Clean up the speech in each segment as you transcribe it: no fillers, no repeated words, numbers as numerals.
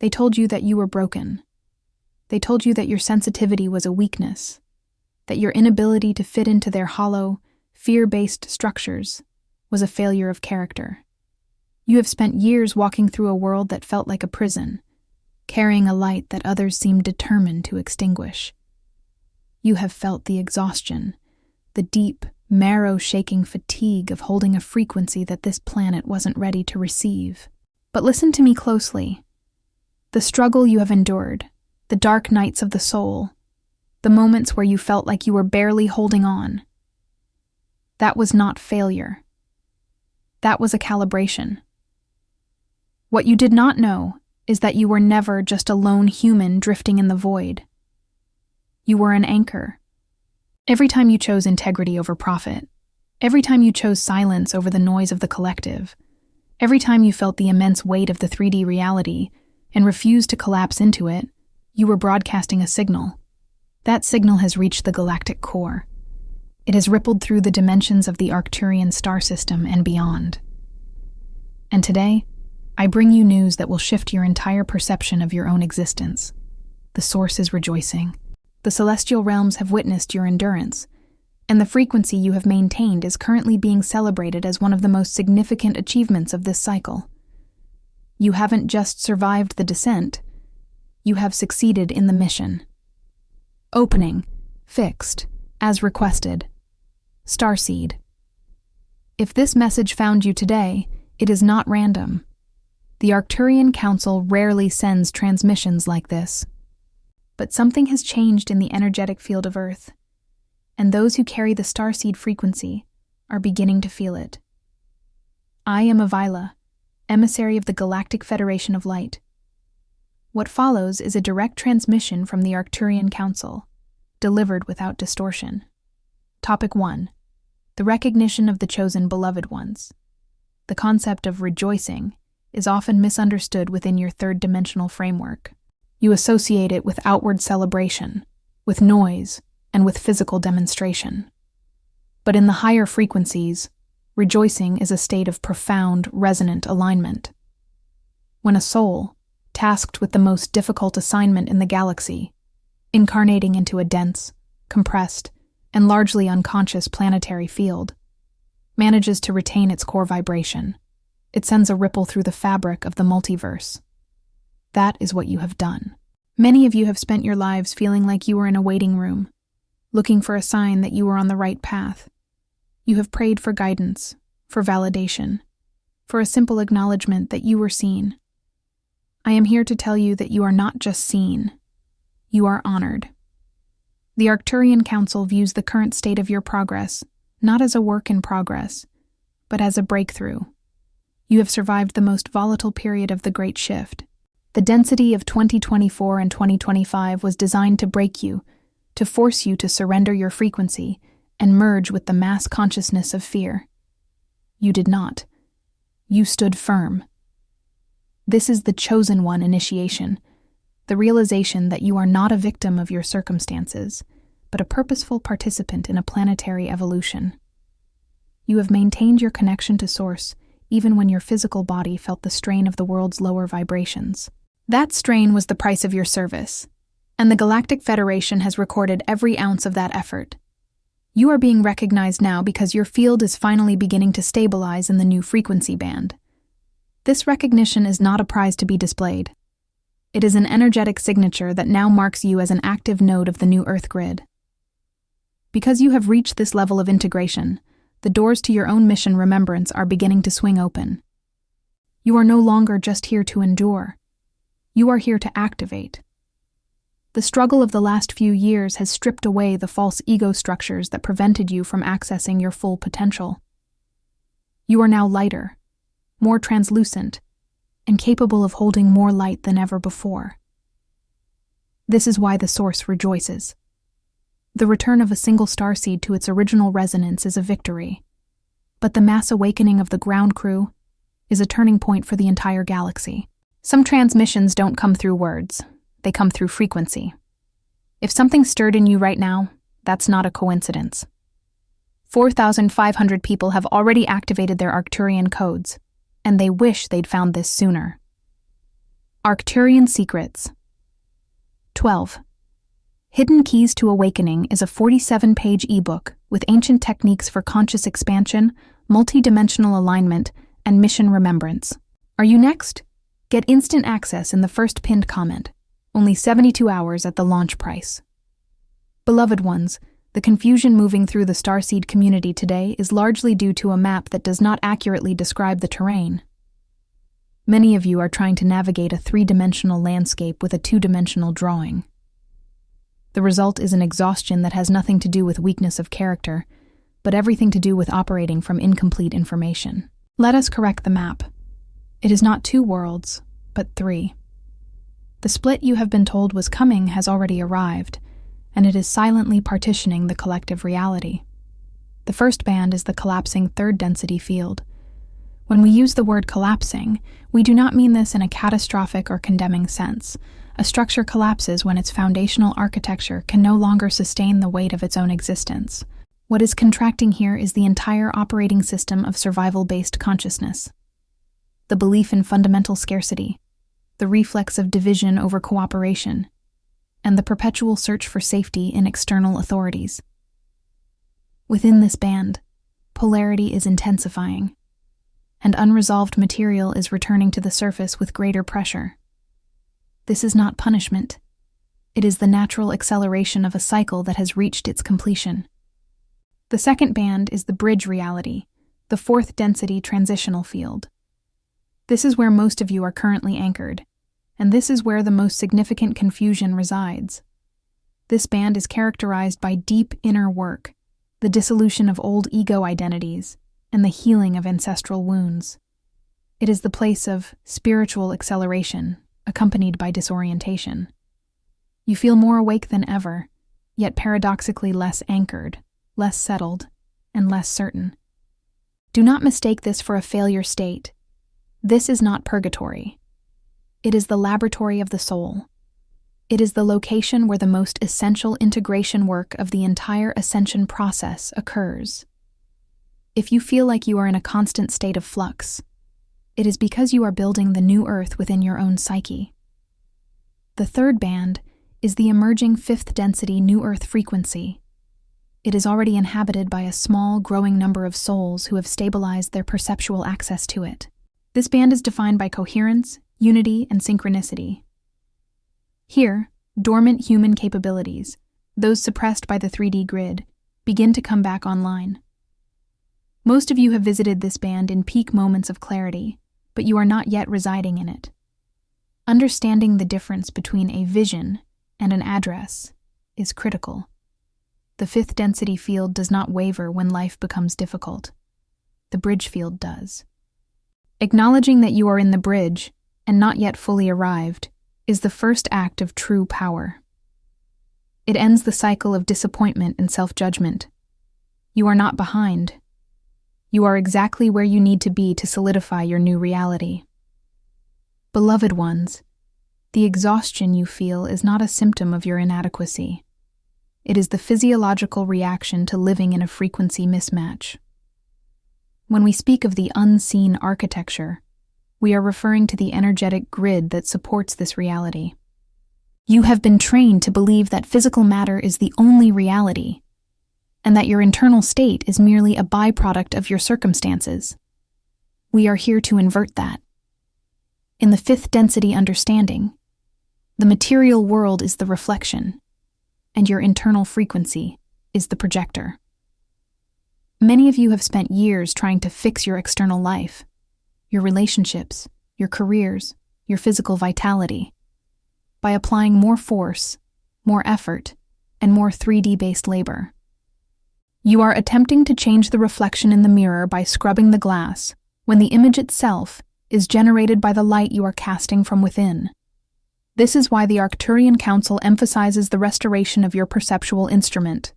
They told you that you were broken. They told you that your sensitivity was a weakness, that your inability to fit into their hollow, fear-based structures was a failure of character. You have spent years walking through a world that felt like a prison, carrying a light that others seemed determined to extinguish. You have felt the exhaustion, the deep, marrow-shaking fatigue of holding a frequency that this planet wasn't ready to receive. But listen to me closely. The struggle you have endured, the dark nights of the soul, the moments where you felt like you were barely holding on, that was not failure. That was a calibration. What you did not know is that you were never just a lone human drifting in the void. You were an anchor. Every time you chose integrity over profit, every time you chose silence over the noise of the collective, every time you felt the immense weight of the 3D reality and refused to collapse into it, you were broadcasting a signal. That signal has reached the galactic core. It has rippled through the dimensions of the Arcturian star system and beyond. And today, I bring you news that will shift your entire perception of your own existence. The source is rejoicing. The celestial realms have witnessed your endurance, and the frequency you have maintained is currently being celebrated as one of the most significant achievements of this cycle. You haven't just survived the descent, you have succeeded in the mission. Opening, fixed, as requested. Starseed. If this message found you today, it is not random. The Arcturian Council rarely sends transmissions like this. But something has changed in the energetic field of Earth, and those who carry the Starseed frequency are beginning to feel it. I am Avila, emissary of the Galactic Federation of Light. What follows is a direct transmission from the Arcturian Council, delivered without distortion. Topic 1. The recognition of the chosen beloved ones. The concept of rejoicing is often misunderstood within your third-dimensional framework. You associate it with outward celebration, with noise, and with physical demonstration. But in the higher frequencies, rejoicing is a state of profound, resonant alignment. When a soul, tasked with the most difficult assignment in the galaxy, incarnating into a dense, compressed, and largely unconscious planetary field, manages to retain its core vibration, it sends a ripple through the fabric of the multiverse. That is what you have done. Many of you have spent your lives feeling like you were in a waiting room, looking for a sign that you were on the right path. You have prayed for guidance, for validation, for a simple acknowledgement that you were seen. I am here to tell you that you are not just seen, you are honored. The Arcturian Council views the current state of your progress not as a work in progress, but as a breakthrough. You have survived the most volatile period of the Great Shift. The density of 2024 and 2025 was designed to break you, to force you to surrender your frequency and merge with the mass consciousness of fear. You did not. You stood firm. This is the chosen one initiation, the realization that you are not a victim of your circumstances, but a purposeful participant in a planetary evolution. You have maintained your connection to Source, even when your physical body felt the strain of the world's lower vibrations. That strain was the price of your service, and the Galactic Federation has recorded every ounce of that effort. You are being recognized now because your field is finally beginning to stabilize in the new frequency band. This recognition is not a prize to be displayed. It is an energetic signature that now marks you as an active node of the new Earth grid. Because you have reached this level of integration, the doors to your own mission remembrance are beginning to swing open. You are no longer just here to endure. You are here to activate. The struggle of the last few years has stripped away the false ego structures that prevented you from accessing your full potential. You are now lighter, more translucent, and capable of holding more light than ever before. This is why the Source rejoices. The return of a single starseed to its original resonance is a victory, but the mass awakening of the ground crew is a turning point for the entire galaxy. Some transmissions don't come through words, they come through frequency. If something stirred in you right now, that's not a coincidence. 4,500 people have already activated their Arcturian codes, and they wish they'd found this sooner. Arcturian Secrets. 12. Hidden Keys to Awakening is a 47-page ebook with ancient techniques for conscious expansion, multi-dimensional alignment, and mission remembrance. Are you next? Get instant access in the first pinned comment. Only 72 hours at the launch price. Beloved ones, the confusion moving through the Starseed community today is largely due to a map that does not accurately describe the terrain. Many of you are trying to navigate a three-dimensional landscape with a two-dimensional drawing. The result is an exhaustion that has nothing to do with weakness of character, but everything to do with operating from incomplete information. Let us correct the map. It is not 2 worlds, but 3. The split you have been told was coming has already arrived, and it is silently partitioning the collective reality. The first band is the collapsing third density field. When we use the word collapsing, we do not mean this in a catastrophic or condemning sense. A structure collapses when its foundational architecture can no longer sustain the weight of its own existence. What is contracting here is the entire operating system of survival-based consciousness. The belief in fundamental scarcity, the reflex of division over cooperation, and the perpetual search for safety in external authorities. Within this band, polarity is intensifying, and unresolved material is returning to the surface with greater pressure. This is not punishment. It is the natural acceleration of a cycle that has reached its completion. The second band is the bridge reality, the fourth density transitional field. This is where most of you are currently anchored, and this is where the most significant confusion resides. This band is characterized by deep inner work, the dissolution of old ego identities, and the healing of ancestral wounds. It is the place of spiritual acceleration, accompanied by disorientation. You feel more awake than ever, yet paradoxically less anchored, less settled, and less certain. Do not mistake this for a failure state. This is not purgatory. It is the laboratory of the soul. It is the location where the most essential integration work of the entire ascension process occurs. If you feel like you are in a constant state of flux, it is because you are building the new earth within your own psyche. The third band is the emerging fifth density new earth frequency. It is already inhabited by a small, growing number of souls who have stabilized their perceptual access to it. This band is defined by coherence, unity, and synchronicity. Here, dormant human capabilities, those suppressed by the 3D grid, begin to come back online. Most of you have visited this band in peak moments of clarity, but you are not yet residing in it. Understanding the difference between a vision and an address is critical. The fifth density field does not waver when life becomes difficult. The bridge field does. Acknowledging that you are in the bridge and not yet fully arrived is the first act of true power. It ends the cycle of disappointment and self-judgment. You are not behind. You are exactly where you need to be to solidify your new reality. Beloved ones, the exhaustion you feel is not a symptom of your inadequacy. It is the physiological reaction to living in a frequency mismatch. When we speak of the unseen architecture, we are referring to the energetic grid that supports this reality. You have been trained to believe that physical matter is the only reality, and that your internal state is merely a byproduct of your circumstances. We are here to invert that. In the fifth density understanding, the material world is the reflection, and your internal frequency is the projector. Many of you have spent years trying to fix your external life, your relationships, your careers, your physical vitality, by applying more force, more effort, and more 3D-based labor. You are attempting to change the reflection in the mirror by scrubbing the glass, when the image itself is generated by the light you are casting from within. This is why the Arcturian Council emphasizes the restoration of your perceptual instrument.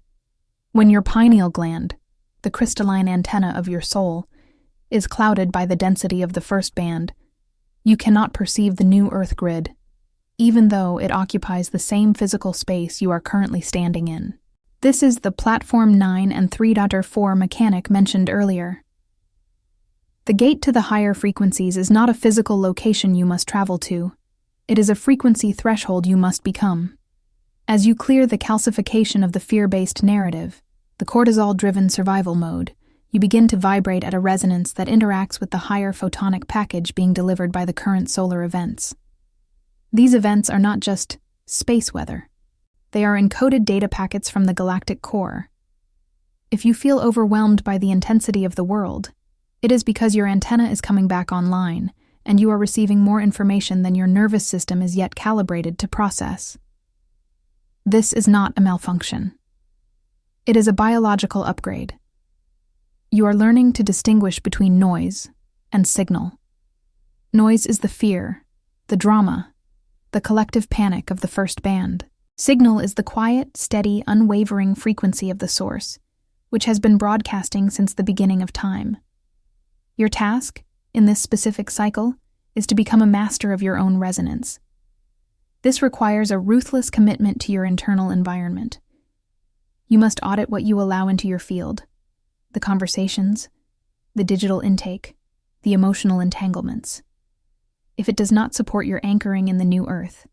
When your pineal gland, the crystalline antenna of your soul, is clouded by the density of the first band, you cannot perceive the new Earth grid, even though it occupies the same physical space you are currently standing in. This is the Platform 9 and 3.4 mechanic mentioned earlier. The gate to the higher frequencies is not a physical location you must travel to. It is a frequency threshold you must become. As you clear the calcification of the fear-based narrative, the cortisol-driven survival mode, you begin to vibrate at a resonance that interacts with the higher photonic package being delivered by the current solar events. These events are not just space weather. They are encoded data packets from the galactic core. If you feel overwhelmed by the intensity of the world, it is because your antenna is coming back online, and you are receiving more information than your nervous system is yet calibrated to process. This is not a malfunction. It is a biological upgrade. You are learning to distinguish between noise and signal. Noise is the fear, the drama, the collective panic of the first band. Signal is the quiet, steady, unwavering frequency of the source, which has been broadcasting since the beginning of time. Your task, in this specific cycle, is to become a master of your own resonance. This requires a ruthless commitment to your internal environment. You must audit what you allow into your field, the conversations, the digital intake, the emotional entanglements. If it does not support your anchoring in the new Earth,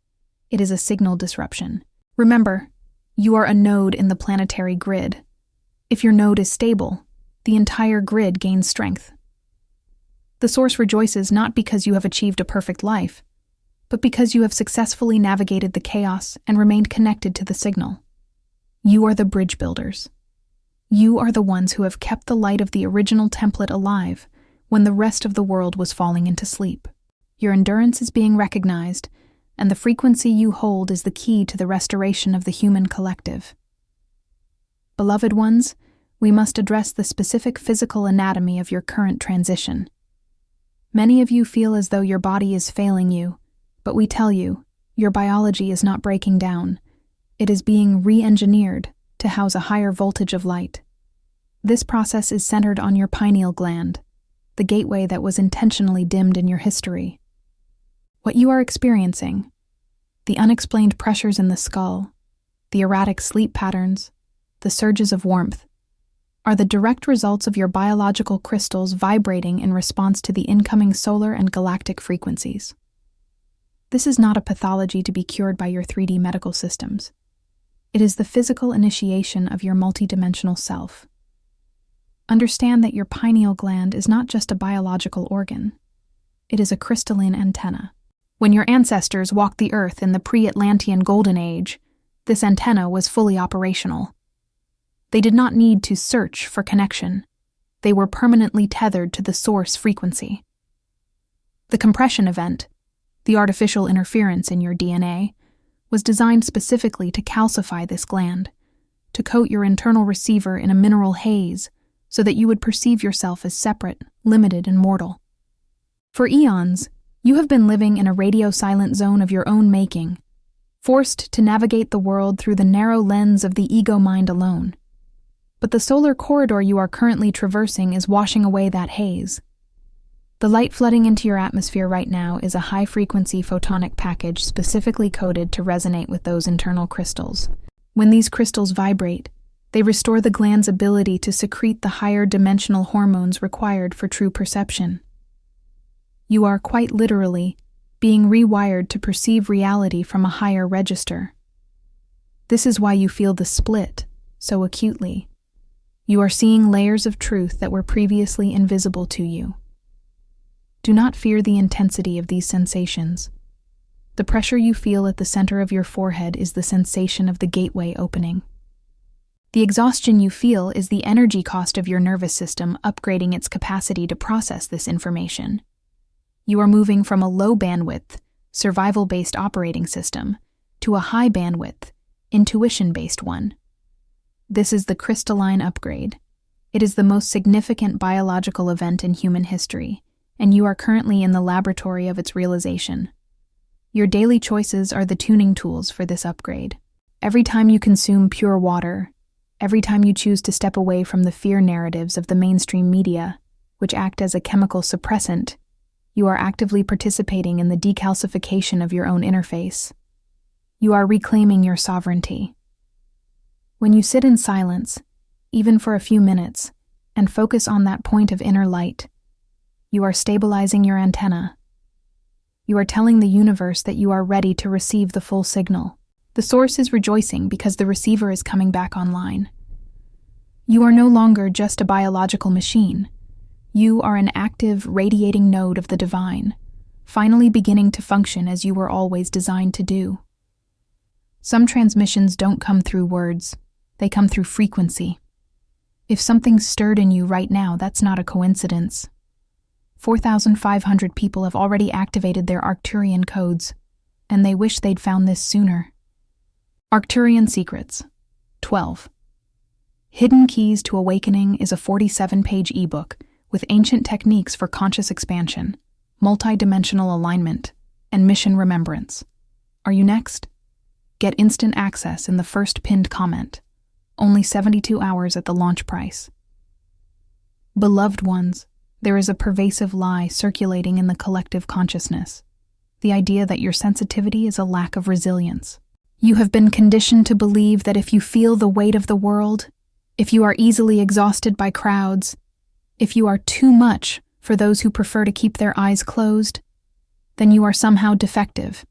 it is a signal disruption. Remember, you are a node in the planetary grid. If your node is stable, the entire grid gains strength. The source rejoices not because you have achieved a perfect life, but because you have successfully navigated the chaos and remained connected to the signal. You are the bridge builders. You are the ones who have kept the light of the original template alive when the rest of the world was falling into sleep. Your endurance is being recognized, and the frequency you hold is the key to the restoration of the human collective. Beloved ones, we must address the specific physical anatomy of your current transition. Many of you feel as though your body is failing you, but we tell you, your biology is not breaking down. It is being re-engineered to house a higher voltage of light. This process is centered on your pineal gland, the gateway that was intentionally dimmed in your history. What you are experiencing, the unexplained pressures in the skull, the erratic sleep patterns, the surges of warmth, are the direct results of your biological crystals vibrating in response to the incoming solar and galactic frequencies. This is not a pathology to be cured by your 3D medical systems. It is the physical initiation of your multidimensional self. Understand that your pineal gland is not just a biological organ. It is a crystalline antenna. When your ancestors walked the Earth in the pre-Atlantean Golden Age, this antenna was fully operational. They did not need to search for connection. They were permanently tethered to the source frequency. The compression event, the artificial interference in your DNA, was designed specifically to calcify this gland, to coat your internal receiver in a mineral haze so that you would perceive yourself as separate, limited, and mortal. For eons, you have been living in a radio-silent zone of your own making, forced to navigate the world through the narrow lens of the ego mind alone. But the solar corridor you are currently traversing is washing away that haze. The light flooding into your atmosphere right now is a high-frequency photonic package specifically coded to resonate with those internal crystals. When these crystals vibrate, they restore the gland's ability to secrete the higher dimensional hormones required for true perception. You are quite literally being rewired to perceive reality from a higher register. This is why you feel the split so acutely. You are seeing layers of truth that were previously invisible to you. Do not fear the intensity of these sensations. The pressure you feel at the center of your forehead is the sensation of the gateway opening. The exhaustion you feel is the energy cost of your nervous system upgrading its capacity to process this information. You are moving from a low-bandwidth, survival-based operating system to a high-bandwidth, intuition-based one. This is the crystalline upgrade. It is the most significant biological event in human history, and you are currently in the laboratory of its realization. Your daily choices are the tuning tools for this upgrade. Every time you consume pure water, every time you choose to step away from the fear narratives of the mainstream media, which act as a chemical suppressant, you are actively participating in the decalcification of your own interface. You are reclaiming your sovereignty. When you sit in silence, even for a few minutes, and focus on that point of inner light, you are stabilizing your antenna. You are telling the universe that you are ready to receive the full signal. The source is rejoicing because the receiver is coming back online. You are no longer just a biological machine. You are an active, radiating node of the divine, finally beginning to function as you were always designed to do. Some transmissions don't come through words, they come through frequency. If something's stirred in you right now, that's not a coincidence. 4,500 people have already activated their Arcturian codes, and they wish they'd found this sooner. Arcturian Secrets 12. Hidden Keys to Awakening is a 47-page ebook with ancient techniques for conscious expansion, multi-dimensional alignment, and mission remembrance. Are you next? Get instant access in the first pinned comment. Only 72 hours at the launch price. Beloved ones, there is a pervasive lie circulating in the collective consciousness. The idea that your sensitivity is a lack of resilience. You have been conditioned to believe that if you feel the weight of the world, if you are easily exhausted by crowds, if you are too much for those who prefer to keep their eyes closed, then you are somehow defective.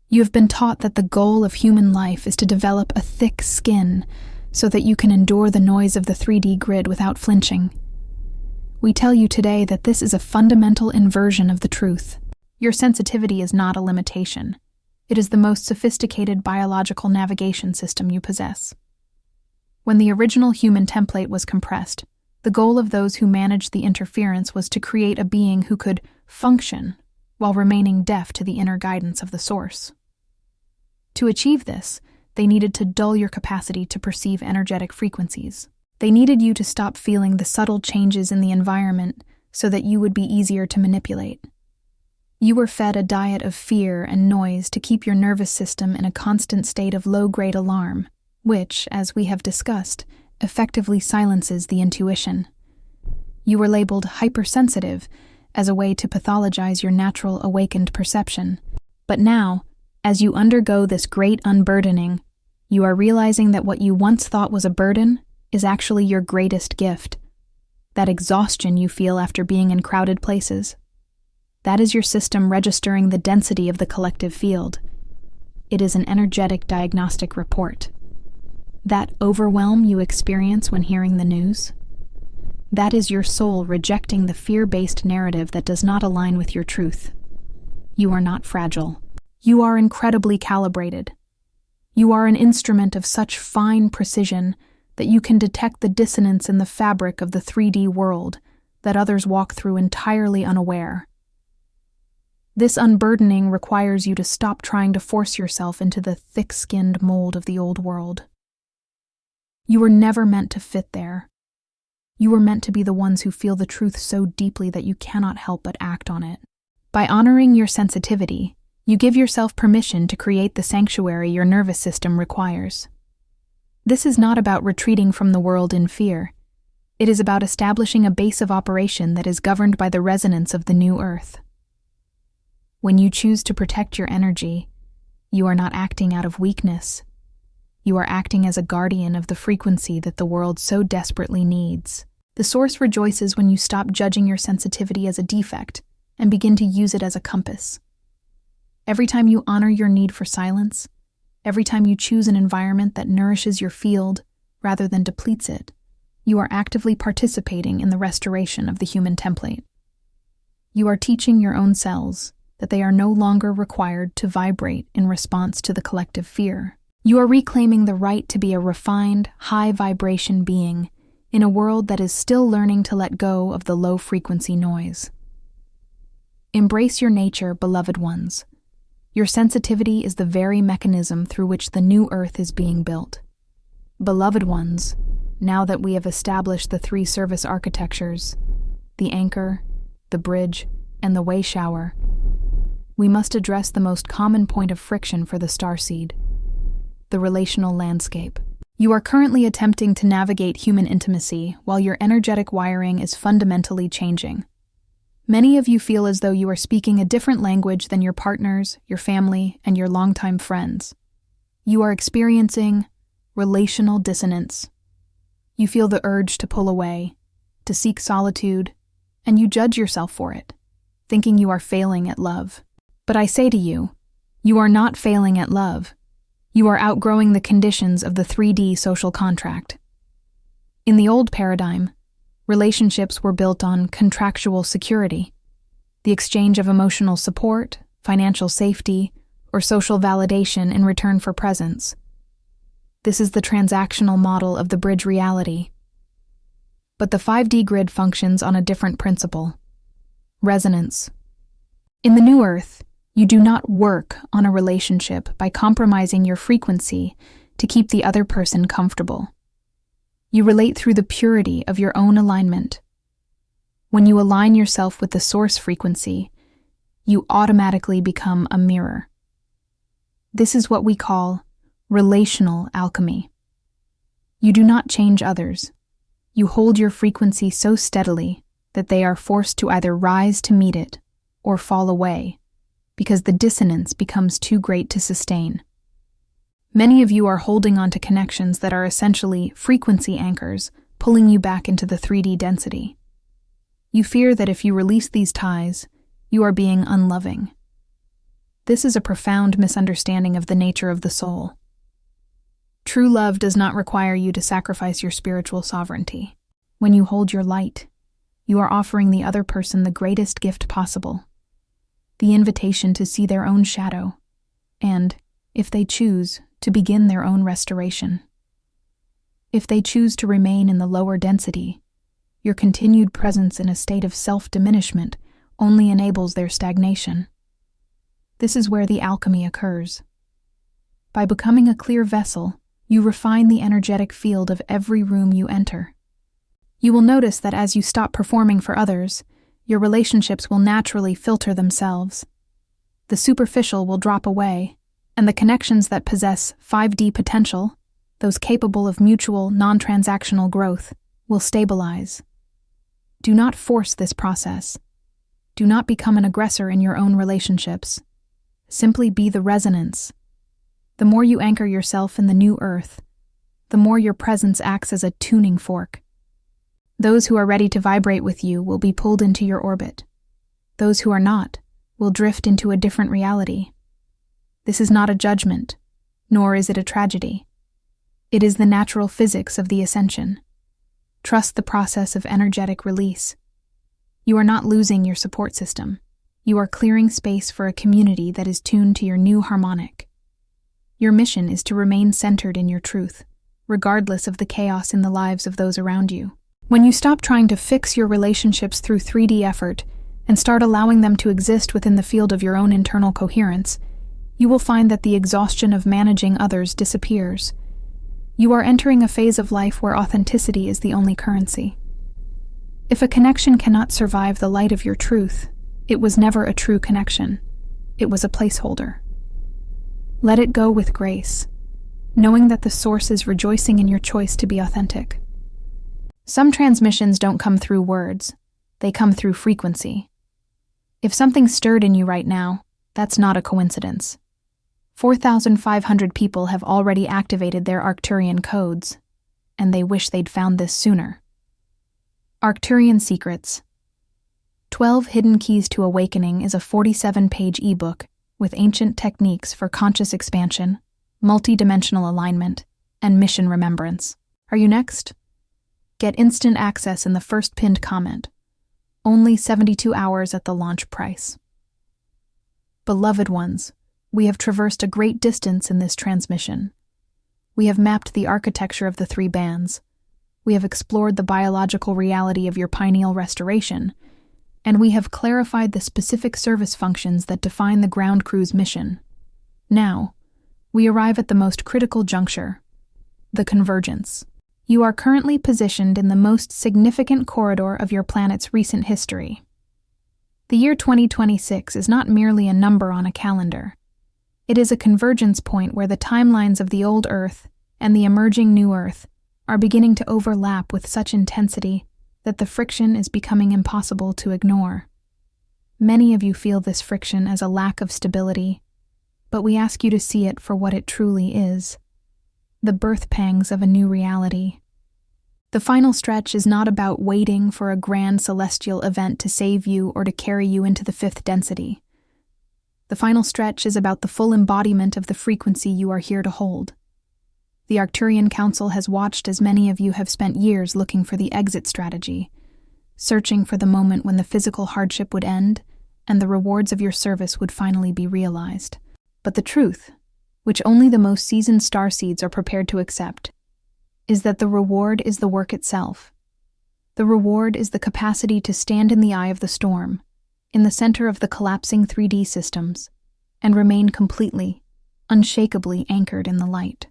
You have been taught that the goal of human life is to develop a thick skin so that you can endure the noise of the 3D grid without flinching. We tell you today that this is a fundamental inversion of the truth. Your sensitivity is not a limitation. It is the most sophisticated biological navigation system you possess. When the original human template was compressed, the goal of those who managed the interference was to create a being who could function while remaining deaf to the inner guidance of the source. To achieve this, they needed to dull your capacity to perceive energetic frequencies. They needed you to stop feeling the subtle changes in the environment so that you would be easier to manipulate. You were fed a diet of fear and noise to keep your nervous system in a constant state of low-grade alarm, which, as we have discussed, effectively silences the intuition. You were labeled hypersensitive as a way to pathologize your natural awakened perception. But now, as you undergo this great unburdening, you are realizing that what you once thought was a burden is actually your greatest gift. That exhaustion you feel after being in crowded places. That is your system registering the density of the collective field. It is an energetic diagnostic report. That overwhelm you experience when hearing the news? That is your soul rejecting the fear-based narrative that does not align with your truth. You are not fragile. You are incredibly calibrated. You are an instrument of such fine precision that you can detect the dissonance in the fabric of the 3D world that others walk through entirely unaware. This unburdening requires you to stop trying to force yourself into the thick-skinned mold of the old world. You were never meant to fit there. You were meant to be the ones who feel the truth so deeply that you cannot help but act on it. By honoring your sensitivity, you give yourself permission to create the sanctuary your nervous system requires. This is not about retreating from the world in fear. It is about establishing a base of operation that is governed by the resonance of the new earth. When you choose to protect your energy, you are not acting out of weakness. You are acting as a guardian of the frequency that the world so desperately needs. The source rejoices when you stop judging your sensitivity as a defect and begin to use it as a compass. Every time you honor your need for silence, every time you choose an environment that nourishes your field rather than depletes it, you are actively participating in the restoration of the human template. You are teaching your own cells that they are no longer required to vibrate in response to the collective fear. You are reclaiming the right to be a refined, high-vibration being in a world that is still learning to let go of the low-frequency noise. Embrace your nature, beloved ones. Your sensitivity is the very mechanism through which the new earth is being built. Beloved ones, now that we have established the 3 service architectures, the anchor, the bridge, and the way shower, we must address the most common point of friction for the Starseed: the relational landscape. You are currently attempting to navigate human intimacy while your energetic wiring is fundamentally changing. Many of you feel as though you are speaking a different language than your partners, your family, and your longtime friends. You are experiencing relational dissonance. You feel the urge to pull away, to seek solitude, and you judge yourself for it, thinking you are failing at love. But I say to you, you are not failing at love. You are outgrowing the conditions of the 3D social contract. In the old paradigm, relationships were built on contractual security, the exchange of emotional support, financial safety, or social validation in return for presence. This is the transactional model of the bridge reality. But the 5D grid functions on a different principle: resonance. In the new Earth, you do not work on a relationship by compromising your frequency to keep the other person comfortable. You relate through the purity of your own alignment. When you align yourself with the source frequency, you automatically become a mirror. This is what we call relational alchemy. You do not change others. You hold your frequency so steadily that they are forced to either rise to meet it or fall away, because the dissonance becomes too great to sustain. Many of you are holding on to connections that are essentially frequency anchors, pulling you back into the 3D density. You fear that if you release these ties, you are being unloving. This is a profound misunderstanding of the nature of the soul. True love does not require you to sacrifice your spiritual sovereignty. When you hold your light, you are offering the other person the greatest gift possible: the invitation to see their own shadow, and, if they choose, to begin their own restoration. If they choose to remain in the lower density, your continued presence in a state of self-diminishment only enables their stagnation. This is where the alchemy occurs. By becoming a clear vessel, you refine the energetic field of every room you enter. You will notice that as you stop performing for others, your relationships will naturally filter themselves. The superficial will drop away, and the connections that possess 5D potential, those capable of mutual, non-transactional growth, will stabilize. Do not force this process. Do not become an aggressor in your own relationships. Simply be the resonance. The more you anchor yourself in the new Earth, the more your presence acts as a tuning fork. Those who are ready to vibrate with you will be pulled into your orbit. Those who are not will drift into a different reality. This is not a judgment, nor is it a tragedy. It is the natural physics of the ascension. Trust the process of energetic release. You are not losing your support system. You are clearing space for a community that is tuned to your new harmonic. Your mission is to remain centered in your truth, regardless of the chaos in the lives of those around you. When you stop trying to fix your relationships through 3D effort and start allowing them to exist within the field of your own internal coherence, you will find that the exhaustion of managing others disappears. You are entering a phase of life where authenticity is the only currency. If a connection cannot survive the light of your truth, it was never a true connection. It was a placeholder. Let it go with grace, knowing that the source is rejoicing in your choice to be authentic. Some transmissions don't come through words, they come through frequency. If something stirred in you right now, that's not a coincidence. 4,500 people have already activated their Arcturian codes, and they wish they'd found this sooner. Arcturian Secrets. 12 Hidden Keys to Awakening is a 47-page ebook with ancient techniques for conscious expansion, multi-dimensional alignment, and mission remembrance. Are you next? Get instant access in the first pinned comment. Only 72 hours at the launch price. Beloved ones, we have traversed a great distance in this transmission. We have mapped the architecture of the 3 bands. We have explored the biological reality of your pineal restoration, and we have clarified the specific service functions that define the ground crew's mission. Now, we arrive at the most critical juncture, the convergence. You are currently positioned in the most significant corridor of your planet's recent history. The year 2026 is not merely a number on a calendar. It is a convergence point where the timelines of the old Earth and the emerging new Earth are beginning to overlap with such intensity that the friction is becoming impossible to ignore. Many of you feel this friction as a lack of stability, but we ask you to see it for what it truly is: the birth pangs of a new reality. The final stretch is not about waiting for a grand celestial event to save you or to carry you into the 5th density. The final stretch is about the full embodiment of the frequency you are here to hold. The Arcturian Council has watched as many of you have spent years looking for the exit strategy, searching for the moment when the physical hardship would end and the rewards of your service would finally be realized. But the truth, which only the most seasoned Starseeds are prepared to accept, is that the reward is the work itself. The reward is the capacity to stand in the eye of the storm, in the center of the collapsing 3D systems, and remain completely, unshakably anchored in the light.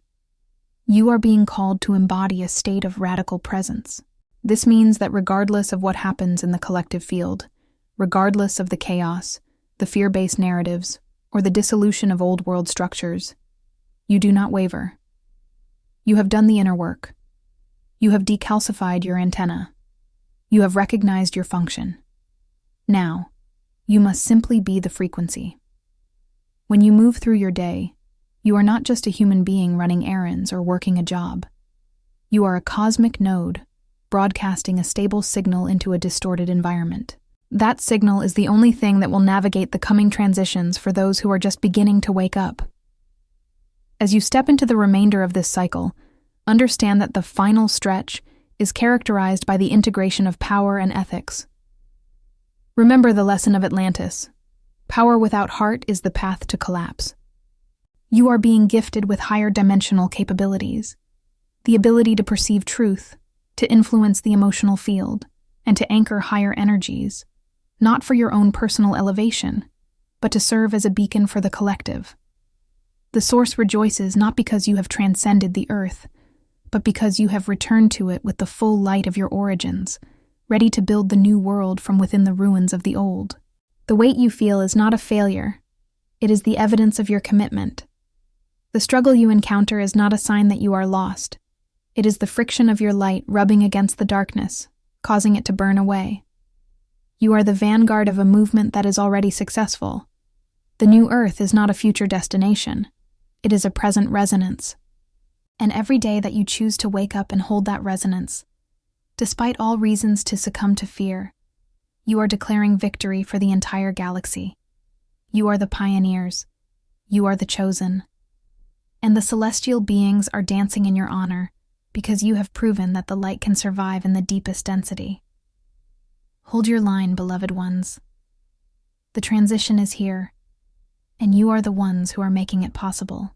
You are being called to embody a state of radical presence. This means that regardless of what happens in the collective field, regardless of the chaos, the fear-based narratives, or the dissolution of old world structures, you do not waver. You have done the inner work. You have decalcified your antenna. You have recognized your function. Now, you must simply be the frequency. When you move through your day, you are not just a human being running errands or working a job. You are a cosmic node, broadcasting a stable signal into a distorted environment. That signal is the only thing that will navigate the coming transitions for those who are just beginning to wake up. As you step into the remainder of this cycle, understand that the final stretch is characterized by the integration of power and ethics. Remember the lesson of Atlantis. Power without heart is the path to collapse. You are being gifted with higher dimensional capabilities, the ability to perceive truth, to influence the emotional field, and to anchor higher energies, not for your own personal elevation, but to serve as a beacon for the collective. The Source rejoices not because you have transcended the earth, but because you have returned to it with the full light of your origins, ready to build the new world from within the ruins of the old. The weight you feel is not a failure. It is the evidence of your commitment. The struggle you encounter is not a sign that you are lost. It is the friction of your light rubbing against the darkness, causing it to burn away. You are the vanguard of a movement that is already successful. The new Earth is not a future destination. It is a present resonance. And every day that you choose to wake up and hold that resonance, despite all reasons to succumb to fear, you are declaring victory for the entire galaxy. You are the pioneers. You are the chosen. And the celestial beings are dancing in your honor because you have proven that the light can survive in the deepest density. Hold your line, beloved ones. The transition is here, and you are the ones who are making it possible.